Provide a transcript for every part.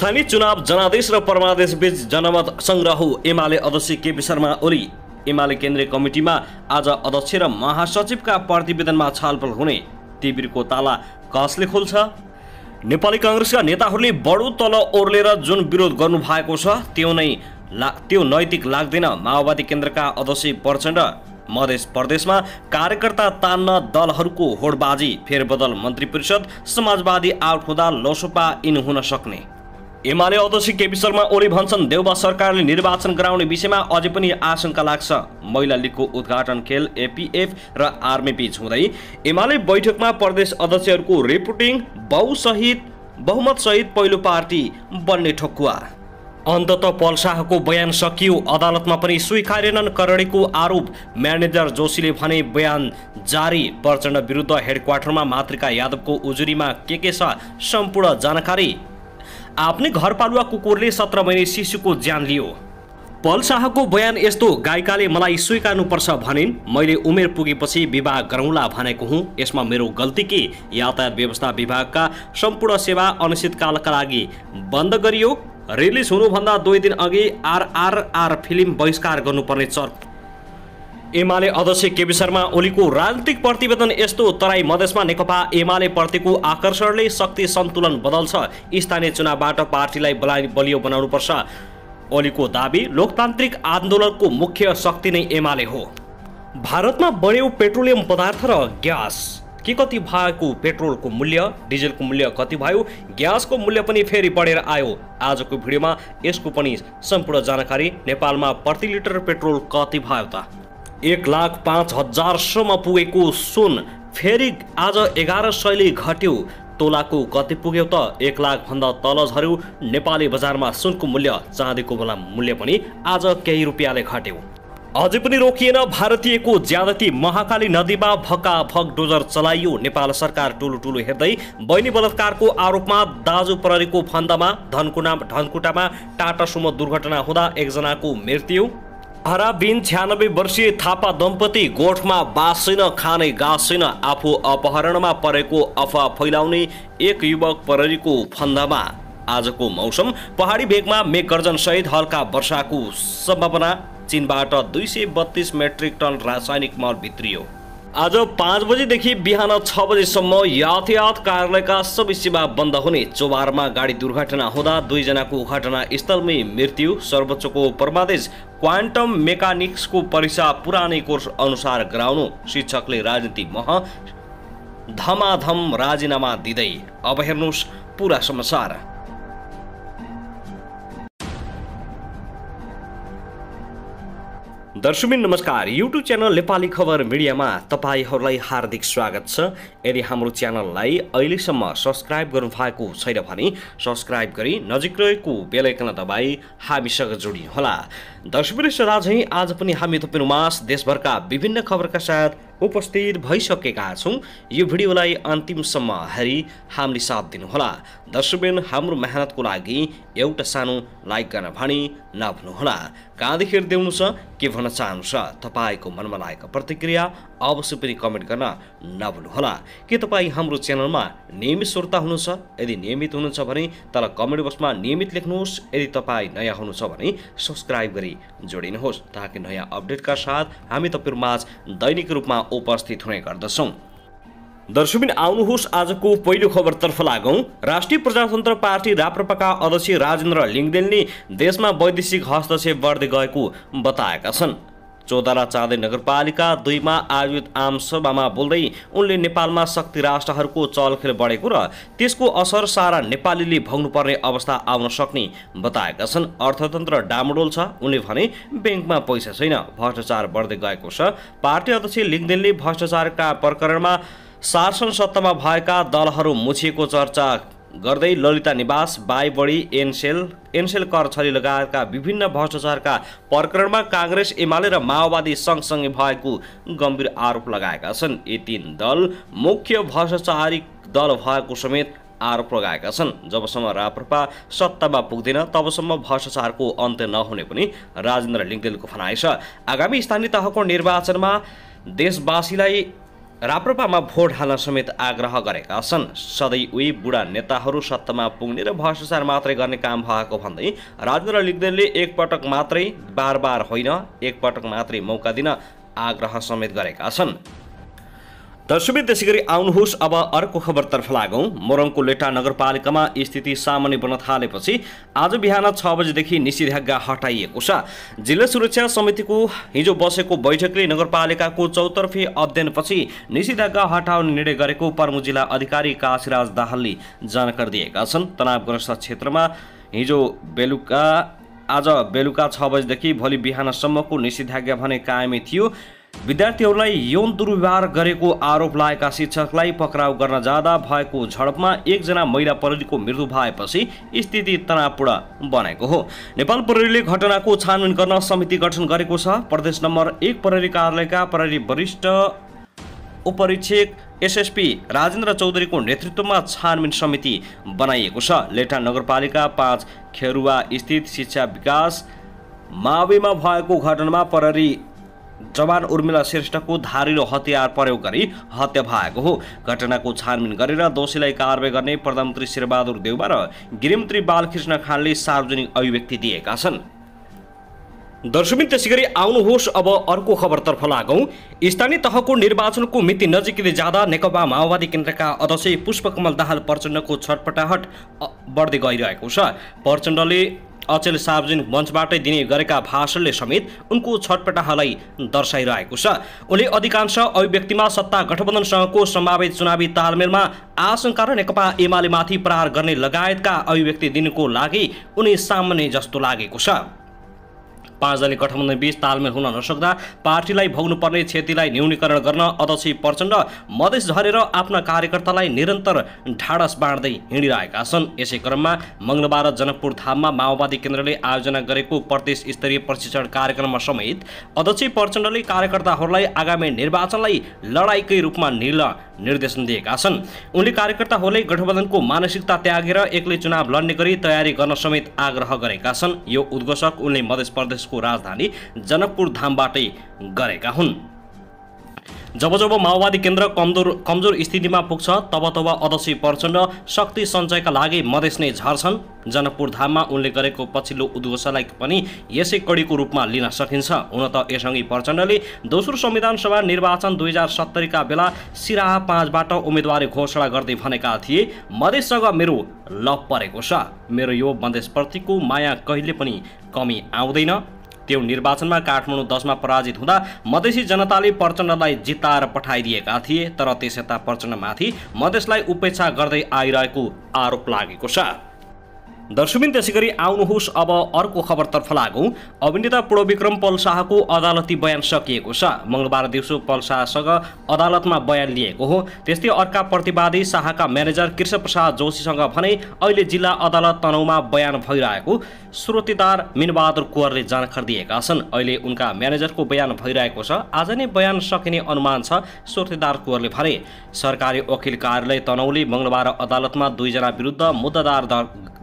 स्थानीय चुनाव जनादेश र परमादेश बीच जनमत संग्रह एमाले अध्यक्ष केपी शर्मा ओली। एमाले केन्द्रीय कमिटीमा आज अध्यक्ष र महासचिवका प्रतिवेदनमा छलफल हुने तिबिरको ताला कसले खोल्छ? नेपाली कांग्रेसका नेताहरूले बडो तल ओर्लेर जुन विरोध गर्नु भएको छ त्यो नैतिक लाग्दैन। माओवादी केन्द्रका अध्यक्ष प्रचण्ड मध्य प्रदेशमा कार्यकर्ता तान्न दलहरूको होडबाजी, फेरबदल मन्त्री परिषद, समाजवादी आउट हुँदा लोसपा इन हुन सक्ने। एमाले अध्यक्ष केपी शर्मा ओली भन्छन् देउबा सरकारले निर्वाचन गराउने विषयमा अझै पनि आशंका लाग्छ। महिला लीगको उद्घाटन खेल एपीएफ र आर्मी बीच हुँदै एमाले बैठकमा प्रदेश अध्यक्षहरूको रिपोर्टिङ बहुमत सहित पहिलो पार्टी बन्ने ठोकुवा। अन्ततः पल शाहको बयान सकियो, अदालतमा पनि स्वीकारेनन् करणीको आरोप। म्यानेजर जोशीले भने बयान जारी। प्रचण्ड विरुद्ध हेडक्वार्टरमा मातृका यादवको उजुरीमा के छ सम्पूर्ण जानकारी। आफ्नै घरपालुवा कुकुरले 17 महिने शिशुको ज्यान लियो। पल शाहको बयान यस्तो, गायिकाले मलाई स्वीकार्नुपर्छ भनिन्, मैले उमेर पुगेपछि विवाह गरौँला भनेको हुँ, यसमा मेरो गल्ती के? यातायात व्यवस्था विभागका सम्पूर्ण सेवा अनिश्चितकालका लागि बन्द गरियो। रिलिज हुनुभन्दा 2 दिन अघि आरआरआर फिल्म बहिष्कार गर्नुपर्ने चर्को। एमाले अध्यक्ष केपी शर्मा ओलीको राजनीतिक प्रतिवेदन यस्तो, तराई मधेसमा नेकपा एमाले प्रतिको आकर्षणले शक्ति सन्तुलन बदल्छ। स्थानीय चुनावबाट पार्टीलाई बलियो बनाउनुपर्छ। ओलीको दाबी, लोकतान्त्रिक आन्दोलनको मुख्य शक्ति नै एमाले हो। भारतमा बढ्यो पेट्रोलियम पदार्थ र ग्यास। के कति भएको पेट्रोलको मूल्य, डिजेलको मूल्य कति भयो, ग्यासको मूल्य पनि फेरि बढेर आयो। आजको भिडियोमा यसको पनि सम्पूर्ण जानकारी। नेपालमा प्रति लिटर पेट्रोल कति भयो त? 1,05,000 सम्म पुगेको सुन फेरि आज 1100ले घट्यो। तोलाको कति पुग्यो त? 1 लाख भन्दा तल झर्यो। नेपाली बजारमा सुनको मूल्य, चाँदीको मूल्य पनि आज केही रुपियाँले घट्यो। अझै पनि रोकिएन भारतीयको ज्यादती। महाकाली नदीमा भक्काभक डोजर चलाइयो। नेपाल सरकार टुलु हेर्दै बहिनी बलात्कारको आरोपमा दाजु प्रहरीको फन्दामा। धनकुटामा टाटा सुमो दुर्घटना हुँदा 1 जनाको मृत्यु। हराबिन 96 वर्षीय थापा दम्पति गोठमा बास छैन, खाने गाँस छैन। आफू अपहरणमा परेको अफवाह फैलाउने एक युवक प्रहरीको फन्दामा। आजको मौसम, पहाडी भेगमा मेघगर्जन सहित हल्का वर्षाको सम्भावना। चीनबाट 232 मेट्रिक टन रासायनिक मल भित्रियो। आज 5 बजेदेखि बिहान 6 बजेसम्म यातायात कार्यालयका सबै सेवा बन्द हुने। चोबारमा गाडी दुर्घटना हुँदा 2 जनाको घटनास्थलमै मृत्यु। सर्वोच्चको परमादेश क्वान्टम मेकानिक्सको परीक्षा पुरानै कोर्स अनुसार गराउनु। शिक्षकले राजनीति धमाधम राजीनामा दिँदै। अब हेर्नुहोस् पुरा समाचार। दर्शकबिन नमस्कार, युट्युब च्यानल नेपाली खबर मिडियामा तपाईहरूलाई हार्दिक स्वागत छ। यदि हाम्रो च्यानललाई अहिलेसम्म सब्स्क्राइब गर्नुभएको छैन भने सब्स्क्राइब गरी नजिक रहेको बेल आइकन दबाई हामीसँग जोडिनुहोला। दर्शकबिन सदा झैं आज पनि हामी तपाईहरुमाझ देशभरका विभिन्न खबरका साथ उपस्थित भइसकेका छौं। यो भिडियोलाई अन्तिमसम्म हेरी हामीले साथ दिनुहोला। दर्शकबिन हाम्रो मेहनतको लागि एउटा सानो लाइक गर्न भनी नभुल्नुहोला। कहाँदेखि हेर्दै हुनुहुन्छ, के भन्न चाहनुहुन्छ, तपाईको मनमा लागेको प्रतिक्रिया अवश्य पनि कमेन्ट गर्न नभुल्नुहोला। के तपाईँ हाम्रो च्यानलमा नियमित श्रोता हुनुहुन्छ? यदि नियमित हुनुहुन्छ भने तल कमेन्ट बक्समा नियमित लेख्नुहोस्। यदि तपाईँ नयाँ हुनुहुन्छ भने सब्स्क्राइब गरी जोडिनुहोस् ताकि नयाँ अपडेटका साथ हामी तपाईहरुमाझ दैनिक रूपमा उपस्थित हुने गर्दछौं। दर्शकबिन आउनुहोस् आजको पहिलो खबरतर्फ लागौं। राष्ट्रिय प्रजातन्त्र पार्टी राप्रपाका अध्यक्ष राजेन्द्र लिङ्गदेनले देशमा वैदेशिक हस्तक्षेप बढ्दै गएको बताएका छन्। चौधरा चाँदै नगरपालिका 2 मा आयोजित आम सभामा बोल्दै उनले नेपालमा शक्ति राष्ट्रहरूको चलखेल बढेको र त्यसको असर सारा नेपालीले भोग्नुपर्ने अवस्था आउन सक्ने बताएका छन्। अर्थतन्त्र डामाडोल छ। उनले भने बैंकमा पैसा छैन, भ्रष्टाचार बढ्दै गएको छ। पार्टी अध्यक्ष लिङ्गदेनले भ्रष्टाचारका प्रकरणमा शासन सत्तामा भएका दलहरू मुछिएको चर्चा गर्दै ललिता निवास, बाईबडी, एनसेल कर छली लगायतका विभिन्न भ्रष्टाचारका प्रकरणमा कांग्रेस, एमाले र माओवादी सँगसँगै भएको गम्भीर आरोप लगाएका छन्। यी 3 दल मुख्य भ्रष्टाचारी दल भएको समेत आरोप लगाएका छन्। जबसम्म राप्रपा सत्तामा पुग्दैन तबसम्म भ्रष्टाचारको अन्त्य नहुने पनि राजेन्द्र लिङ्गदेनको भनाइ छ। आगामी स्थानीय तहको निर्वाचनमा देशवासीलाई राप्रपामा भोट हाल्न समेत आग्रह गरेका छन्। सधैँ उही बुढा नेताहरू सत्तामा पुग्ने र भ्रष्टाचार मात्रै गर्ने काम भएको भन्दै राजेन्द्र लिग्देलले एकपटक मात्रै बार होइन एकपटक मात्रै मौका दिन आग्रह समेत गरेका छन्। दर्शकबिन त्यसै गरी आउनुहोस् अब अर्को खबरतर्फ लागौँ। मोरङको लेटा नगरपालिकामा स्थिति सामान्य बन्न थालेपछि आज बिहान 6 बजेदेखि निषेधाज्ञा हटाइएको छ। जिल्ला सुरक्षा समितिको हिजो बसेको बैठकले नगरपालिकाको चौतर्फी अध्ययनपछि निषेधाज्ञा हटाउने निर्णय गरेको प्रमुख जिल्ला अधिकारी काशीराज दाहालले जानकारी दिएका छन्। तनावग्रस्त क्षेत्रमा आज बेलुका 6 बजेदेखि भोलि बिहानसम्मको निषेधाज्ञा भने कायमै थियो। विद्यार्थीहरूलाई यौन दुर्व्यवहार गरेको आरोप लागेका शिक्षकलाई पक्राउ गर्न जाँदा भएको झडपमा एकजना महिला प्रहरीको मृत्यु भएपछि स्थिति तनावपूर्ण बनेको हो। नेपाल प्रहरीले घटनाको छानबिन गर्न समिति गठन गरेको छ। प्रदेश नम्बर 1 प्रहरी कार्यालयका प्रहरी वरिष्ठ उपरीक्षक एसएसपी राजेन्द्र चौधरीको नेतृत्वमा छानबिन समिति बनाइएको छ। लेटा नगरपालिका 5 खेरुवा स्थित शिक्षा विकास माविमा भएको घटनामा प्रहरी जवान उर्मिला श्रेष्ठको धारिलो हतियार प्रयोग गरी हत्या भएको हो। घटनाको छानबिन गरेर दोषीलाई कारवाही गर्ने प्रधानमन्त्री शेरबहादुर देउवा र गृहमन्त्री बालकृष्ण खानले सार्वजनिक अभिव्यक्ति दिएका छन्। दर्शकबिन त्यसै गरी आउनुहोस् अब अर्को खबरतर्फ लागौँ। स्थानीय तहको निर्वाचनको मिति नजिकै जाँदा नेकपा माओवादी केन्द्रका अध्यक्ष पुष्पकमल दाहाल प्रचण्डको छटपटाहट बढ्दै गइरहेको छ। प्रचण्डले अचेल सार्वजनिक मञ्चबाटै दिने गरेका भाषणले समेत उनको छटपटाहटलाई दर्शाइरहेको छ। उनले अधिकांश अभिव्यक्तिमा सत्ता गठबन्धनसँगको सम्भावित चुनावी तालमेलमा आशंका र नेकपा एमालेमाथि प्रहार गर्ने लगायतका अभिव्यक्ति दिनुको लागि उनी सामान्य जस्तो लागेको छ। 5 दलीय गठबन्धन बीच तालमेल हुन नसक्दा पार्टीलाई भोग्नुपर्ने क्षतिलाई न्यूनीकरण गर्न अध्यक्ष प्रचण्ड मधेस झरेर आफ्ना कार्यकर्तालाई निरन्तर ढाडस बाँड्दै हिँडिरहेका छन्। यसै क्रममा मङ्गलबार जनकपुर धाममा माओवादी केन्द्रले आयोजना गरेको प्रदेश स्तरीय प्रशिक्षण कार्यक्रममा समेत अध्यक्ष प्रचण्डले कार्यकर्ताहरूलाई आगामी निर्वाचनलाई लडाईकै रूपमा निर्देशन दिएका छन्। उनले कार्यकर्ताहरूले गठबन्धनको मानसिकता त्यागेर एक्लै चुनाव लड्ने गरी तयारी गर्न समेत आग्रह गरेका छन्। यो उद्घोषक उनले मध्य प्रदेशको राजधानी जनकपुर धामबाटै गरेका हुन्। जब माओवादी केन्द्र कमजोर स्थितिमा पुग्छ तब अध्यक्ष प्रचण्ड शक्ति सञ्चयका लागि मधेस नै झर्छन्। जनकपुर धाममा उनले गरेको पछिल्लो उद्घोषलाई पनि यसै कडीको रूपमा लिन सकिन्छ। हुन त यसअघि प्रचण्डले दोस्रो संविधान सभा निर्वाचन 2070 का बेला सिराहा 5 बाट उम्मेदवारी घोषणा गर्दै भनेका थिए, मधेससँग मेरो लप परेको छ, मेरो यो मधेसप्रतिको माया कहिले पनि कमी आउँदैन। त्यो निर्वाचनमा काठमाडौँ 10 मा पराजित हुँदा मधेसी जनताले प्रचण्डलाई जिताएर पठाइदिएका थिए, तर त्यसयता प्रचण्डमाथि मधेसलाई उपेक्षा गर्दै आइरहेको आरोप लागेको छ। दर्शकबिन त्यसै गरी आउनुहोस् अब अर्को खबरतर्फ लागौँ। अभिनेता पूर्वविक्रम पल शाहको अदालती बयान सकिएको छ। मंगलबार दिउँसो पल शाहसँग अदालतमा बयान लिएको हो। त्यस्तै अर्का प्रतिवादी शाहका म्यानेजर कृष्णप्रसाद जोशीसँग भने अहिले जिल्ला अदालत तनहुमा बयान भइरहेको श्रोतेदार मिनबहादुर कुँवरले जानकारी दिएका छन्। अहिले उनका म्यानेजरको बयान भइरहेको छ। आज नै बयान सकिने अनुमान छ, श्रोतेदार कुँवरले भने। सरकारी वकिल कार्यालय तनहुले मंगलबार अदालतमा 2 जना विरुद्ध मुद्दा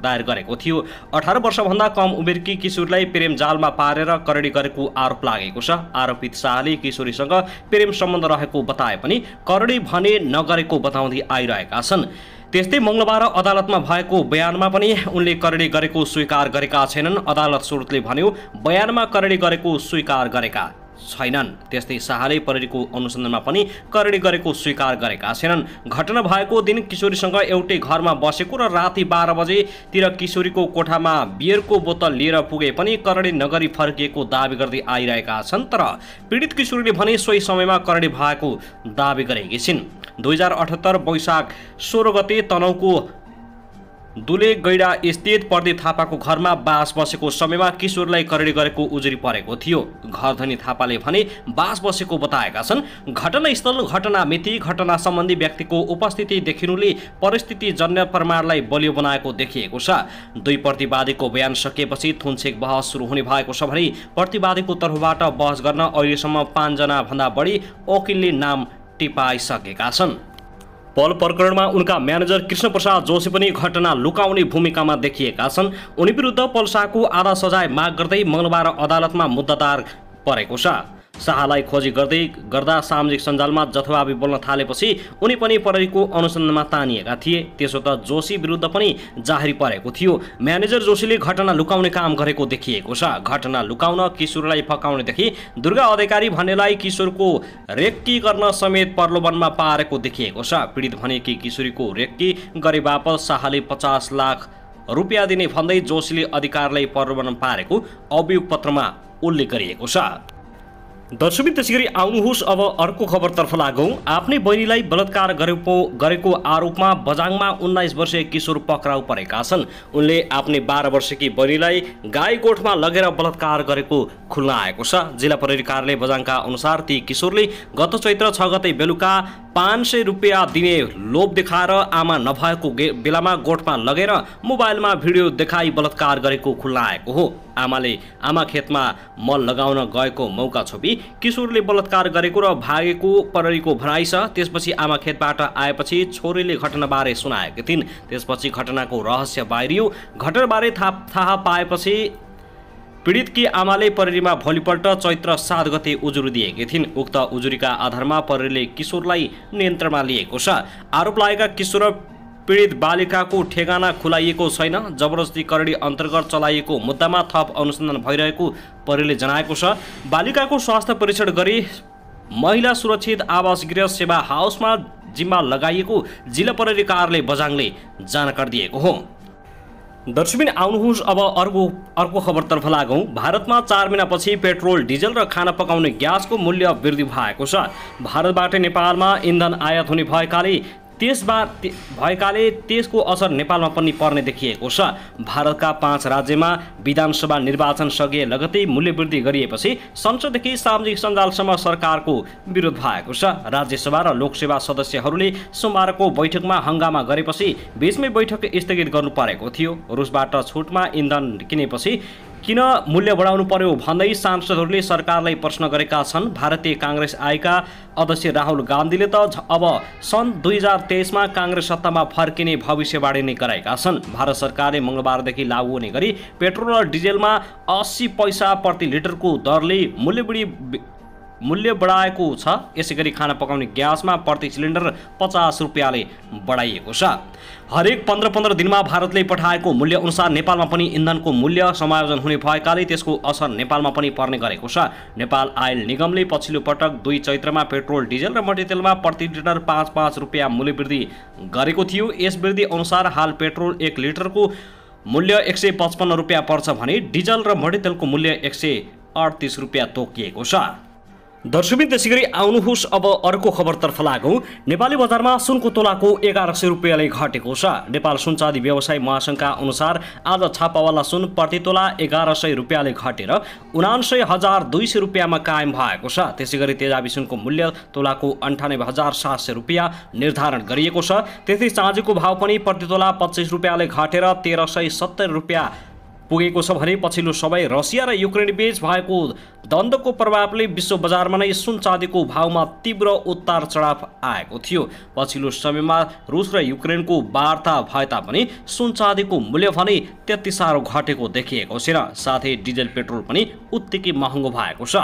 दायर गरेको थियो। 18 वर्षभन्दा कम उमेरकी किशोरीलाई प्रेम जालमा पारेर करडी गरेको आरोप लागेको छ। आरोपित शाहले किशोरीसँग प्रेम सम्बन्ध रहेको बताए पनि करडी भने नगरेको बताउँदै आइरहेका छन्। त्यस्तै मंगलबार अदालतमा भएको बयानमा पनि उनले करडी गरेको स्वीकार गरेका छैनन्। अदालत स्रोतले भन्यो बयानमा करडी गरेको स्वीकार गरेका छैनन्। त्यस्तै शाहले प्रहरीको अनुसन्धानमा पनि करडी गरेको स्वीकार गरेका छैनन्। घटना भएको दिन किशोरीसँग एउटै घरमा बसेको र राति 12 बजेतिर किशोरीको कोठामा बियरको बोतल लिएर पुगे पनि करडी नगरी फर्किएको दाबी गर्दै आइरहेका छन्। तर पीडित किशोरीले भने सोही समयमा करडी भएको दाबी गरेकी छिन्। 2078 वैशाख 16 गते तनहुको दुले गैडा स्थित प्रदीप थापाको घरमा बास बसेको समयमा किशोरलाई करडी गरेको उजुरी परेको थियो। घरधनी थापाले भने बास बसेको बताएका छन्। घटनास्थल, घटना मिति, घटना सम्बन्धी व्यक्तिको उपस्थिति देखिनुले परिस्थिति जन्य प्रमाणलाई बलियो बनाएको देखिएको छ। दुई प्रतिवादीको बयान सकिएपछि थुनछेक बहस सुरु हुने भएको छ भने प्रतिवादीको तर्फबाट बहस गर्न अहिलेसम्म 5 जना भन्दा बढी वकिलले नाम टिपाइसकेका छन्। पल प्रकरणमा उनका म्यानेजर कृष्णप्रसाद जोशी पनि घटना लुकाउने भूमिकामा देखिएका छन्। उनी विरुद्ध पल शाहको आधा सजाय माग गर्दै मंगलबार अदालतमा मुद्दा दायर परेको छ। शाहलाई खोजी गर्दा सामाजिक सञ्जालमा जथाभावी बोल्न थालेपछि उनी पनि प्रहरीको अनुसन्धानमा तानिएका थिए। त्यसो त जोशी विरुद्ध पनि जाहेरी परेको थियो। म्यानेजर जोशीले घटना लुकाउने काम गरेको देखिएको छ। घटना लुकाउन, किशोरलाई फकाउनेदेखि दुर्गा अधिकारी भन्नेलाई किशोरको रेक्की गर्न समेत प्रलोभनमा पारेको देखिएको छ। पीडित भने कि किशोरीको रेक्की गरे बापत शाहले 50 लाख रुपियाँ दिने भन्दै जोशीले अधिकारीलाई प्रलोभनमा पारेको अभियोग पत्रमा उल्लेख गरिएको छ। दर्शकबिन त्यसैगरी आउनुहोस् अब अर्को खबरतर्फ लागौँ। आफ्नै बहिनीलाई बलात्कार गरेको आरोपमा बझाङमा 19 वर्षीय किशोर पक्राउ परेका छन्। उनले आफ्नै 12 वर्षकी बहिनीलाई गाईगोठमा लगेर बलात्कार गरेको खुल्न आएको छ। जिल्ला प्रहरी कार्यालय बझाङका अनुसार ती किशोरले गत चैत्र 6 गते बेलुका 500 रुपियाँ दिने लोभ देखाएर आमा नभएको बेलामा गोठमा लगेर मोबाइलमा भिडियो देखाई बलात्कार गरेको खुल्न आएको हो। आमा खेतमा मल लगाउन गएको मौका छोपी किशोरले बलात्कार गरेको र भागेको प्रहरीको भनाइ छ। त्यसपछि आमा खेतबाट आएपछि छोरीले घटनाबारे सुनाएकी थिइन्। त्यसपछि घटनाको रहस्य बाहिरियो। घटनाबारे थाहा पाएपछि पीडितकी आमाले प्रहरीमा भोलिपल्ट चैत्र 7 गते उजुरी दिएकी थिइन्। उक्त उजुरीका आधारमा प्रहरीले किशोरलाई नियन्त्रणमा लिएको छ। आरोप लागेका किशोर पीडित बालिकाको ठेगाना खुलाइएको छैन। जबरजस्ती करडी अन्तर्गत चलाइएको मुद्दामा थप अनुसन्धान भइरहेको प्रहरीले जनाएको छ। बालिकाको स्वास्थ्य परीक्षण गरी महिला सुरक्षित आवास गृह सेवा हाउसमा जिम्मा लगाइएको जिल्ला प्रहरी कार्यालय बझाङले जानकारी दिएको हो। दर्शकबिन आउनुहोस् अब अर्को खबरतर्फ लागौँ। भारतमा 4 महिनापछि पेट्रोल, डिजल र खाना पकाउने ग्यासको मूल्य वृद्धि भएको छ। भारतबाट नेपालमा इन्धन आयात हुने भएकाले त्यसको असर नेपालमा पनि पर्ने देखिएको छ। भारतका 5 राज्यमा विधानसभा निर्वाचन सकिए लगतै मूल्य वृद्धि गरिएपछि संसददेखि सामाजिक सञ्जालसम्म सरकारको विरोध भएको छ। राज्यसभा र लोकसेवा सदस्यहरूले सोमबारको बैठकमा हंगामा गरेपछि बीचमै बैठक स्थगित गर्नु परेको थियो। रुसबाट छुटमा इन्धन किनेपछि किन मूल्य बढाउनु पर्यो भन्दै सांसदहरूले सरकारलाई प्रश्न गरेका छन्। भारतीय कांग्रेस आएका अध्यक्ष राहुल गान्धीले त अब सन् 2023 मा कांग्रेस सत्तामा फर्किने भविष्यवाणी नै गरेका छन्। भारत सरकारले मंगलबारदेखि लागू हुने गरी पेट्रोल र डिजेलमा 80 पैसा प्रति लिटरको दरले मूल्य बढाएको छ। यसैगरी खाना पकाउने ग्यासमा प्रति सिलिन्डर 50 रुपियाँले बढाइएको छ। हरेक 15 दिनमा भारतले पठाएको मूल्य अनुसार नेपालमा पनि इन्धनको मूल्य समायोजन हुने भएकाले त्यसको असर नेपालमा पनि पर्ने गरेको छ। नेपाल आयल निगमले पछिल्लो पटक 2 चैत्रमा पेट्रोल, डिजेल र मट्टीतेलमा प्रति लिटर 5-5 रुपियाँ मूल्य वृद्धि गरेको थियो। यस वृद्धि अनुसार हाल पेट्रोल 1 लिटरको मूल्य 155 रुपियाँ पर्छ भने डिजल र मट्टीतेलको मूल्य 138 रुपियाँ तोकिएको छ। दर्शकबिन त्यसैगरी आउनुहोस् अब अर्को खबरतर्फ लागौँ। नेपाली बजारमा सुनको तोलाको 1100 रुपियाँले घटेको छ। नेपाल सुनचाँदी व्यवसाय महासंघका अनुसार आज छापावाला सुन प्रति तोला 1100 रुपियाँले घटेर 79,200 रुपियाँमा कायम भएको छ। त्यसैगरी तेजाबी सुनको मूल्य तोलाको 98,700 रुपियाँ निर्धारण गरिएको छ। त्यस्तै चाँदीको भाव पनि प्रति तोला 25 रुपियाँले घटेर 1370 रुपियाँ पुगेको छ भने पछिल्लो समय रसिया र युक्रेन बीच भएको द्वन्द्वको प्रभावले विश्व बजारमा नै सुन चाँदीको भावमा तीव्र उतार चढाव आएको थियो। पछिल्लो समयमा रुस र युक्रेनको वार्ता भए तापनि सुन चाँदीको मूल्य भने त्यति साह्रो घटेको देखिएको छैन। साथै डिजेल पेट्रोल पनि उत्तिकै महँगो भएको छ।